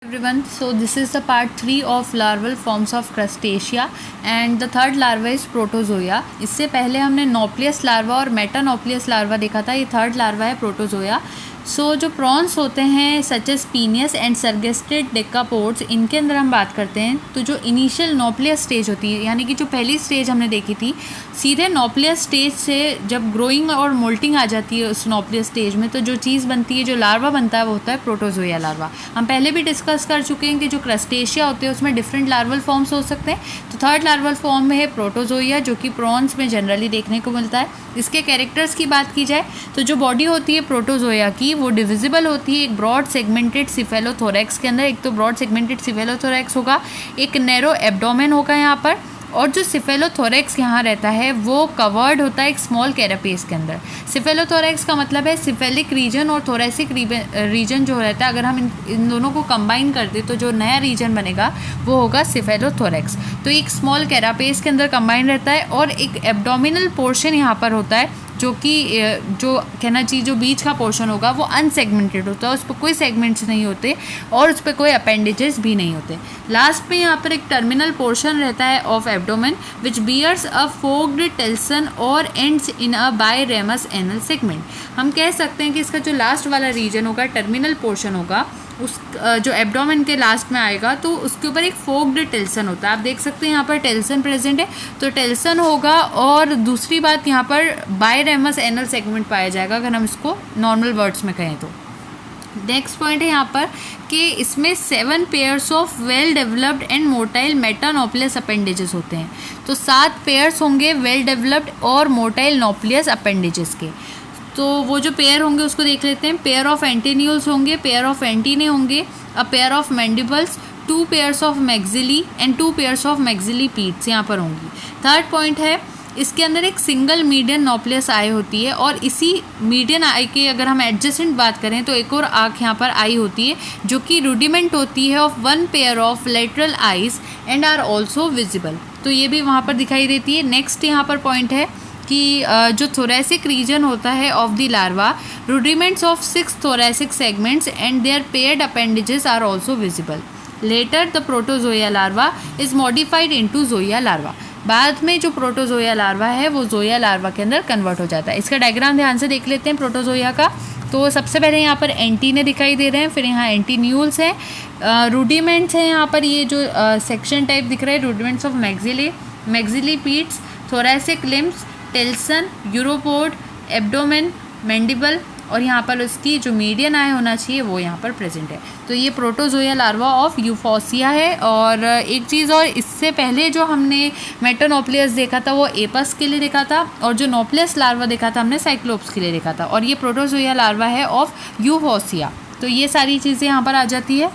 Everyone, so this is the part 3 of larval forms of crustacea and the third larva is protozoa. इससे पहले हमने नोप्लियस larva और मेटानोप्लियस larva देखा था. ये थर्ड लार्वा है प्रोटोजोया. सो जो प्रॉन्स होते हैं सच एस पीनियस एंड सर्गेस्टेड डेकापोड्स, इनके अंदर हम बात करते हैं तो जो इनिशियल नोप्लियस स्टेज होती है, यानी कि जो पहली स्टेज हमने देखी थी, सीधे नोप्लियस स्टेज से जब ग्रोइंग और मोल्टिंग आ जाती है उस नोप्लियस स्टेज में, तो जो चीज़ बनती है, जो लार्वा बनता है, वो होता है प्रोटोजोया लार्वा. हम पहले भी डिस्कस कर चुके हैं कि जो क्रस्टेशिया होते हैं उसमें डिफरेंट लार्वल फॉर्म्स हो सकते हैं. तो थर्ड लार्वल फॉर्म में है प्रोटोजोया, जो कि प्रॉन्स में जनरली देखने को मिलता है. इसके कैरेक्टर्स की बात की जाए तो जो बॉडी होती है प्रोटोजोया की, वो डिविजिबल होती है एक ब्रॉड सेगमेंटेड सिफेलोथोरैक्स के अंदर. एक तो ब्रॉड सेगमेंटेड सिफेलोथोरैक्स होगा, एक नैरो एब्डोमेन होगा यहाँ पर, और जो सिफेलोथोरैक्स यहाँ रहता है वो कवर्ड होता है एक स्मॉल कैरापेस के अंदर. सिफेलोथोरैक्स का मतलब है सिफेलिक रीजन और थोरेसिक रीजन जो रहता है. अगर हम इन दोनों को कंबाइन कर दें तो जो नया रीजन बनेगा वो होगा सिफेलोथोरैक्स. तो एक स्मॉल कैरापेस के अंदर कंबाइन रहता है और एक एब्डोमिनल पोर्शन यहाँ पर होता है, जो कि जो कहना चाहिए जो बीच का पोर्शन होगा वो अनसेगमेंटेड होता है. उस पर कोई सेगमेंट्स नहीं होते और उस पर कोई अपेंडेजेस भी नहीं होते. लास्ट में यहाँ पर एक टर्मिनल पोर्शन रहता है of abdomen which bears a forked telson और ends in a biramous anal segment. हम कह सकते हैं कि इसका जो लास्ट वाला रीजन होगा, टर्मिनल पोर्शन होगा, उस जो एब्डोमेन के लास्ट में आएगा, तो उसके ऊपर एक फोक्ड टेल्सन होता है. आप देख सकते हैं यहाँ पर टेल्सन प्रेजेंट है, तो टेल्सन होगा. और दूसरी बात, यहाँ पर बायरेमस एनल सेगमेंट पाया जाएगा, अगर हम इसको नॉर्मल वर्ड्स में कहें तो. नेक्स्ट पॉइंट है यहाँ पर कि इसमें 7 pairs of well developed and motile metanauplius appendages होते हैं. तो 7 पेयर्स होंगे वेल डेवलप्ड और मोटाइल नोप्लियस अपेंडेजेस के. तो वो जो पेयर होंगे उसको देख लेते हैं. पेयर ऑफ एंटेन्यूल्स होंगे, पेयर ऑफ एंटीने होंगे, a pair of mandibles, 2 pairs of maxillary and 2 pairs of maxillary Pitt's यहाँ पर होंगी. थर्ड पॉइंट है, इसके अंदर एक सिंगल मीडियन नोप्लियस आई होती है, और इसी मीडियन आई के अगर हम एडजेसेंट बात करें तो एक और आँख यहाँ पर आई होती है, जो कि रूडिमेंट होती है of 1 pair of lateral eyes and are also visible. तो ये भी वहाँ पर दिखाई देती है. नेक्स्ट यहाँ पर पॉइंट है कि जो थोरेसिक रीजन होता है of the larva, rudiments of 6 thoracic segments and their paired appendages are also visible. Later the protozoea larva is modified into zoea larva. बाद में जो प्रोटोजोया लार्वा है वो जोया लार्वा के अंदर कन्वर्ट हो जाता है. इसका डायग्राम ध्यान से देख लेते हैं प्रोटोजोया का. तो सबसे पहले यहाँ पर एंटीने दिखाई दे रहे हैं, फिर यहाँ एंटीन्यूल्स हैं, रूडिमेंट्स हैं यहाँ पर, ये जो सेक्शन टाइप दिख रहा है, rudiments of maxillipeds, thoracic limbs, telson, uropod, abdomen, mandible, और यहाँ पर उसकी जो मीडियन आई होना चाहिए वो यहाँ पर प्रेजेंट है. तो ये प्रोटोजोया लार्वा ऑफ यूफोसिया है. और एक चीज़ और, इससे पहले जो हमने मेटानोप्लियस देखा था वो एपस के लिए देखा था, और जो नोप्लियस लार्वा देखा था हमने साइक्लोप्स के लिए देखा था, और ये प्रोटोजोया लार्वा है ऑफ यूफोसिया. तो ये सारी चीज़ें यहाँ पर आ जाती है.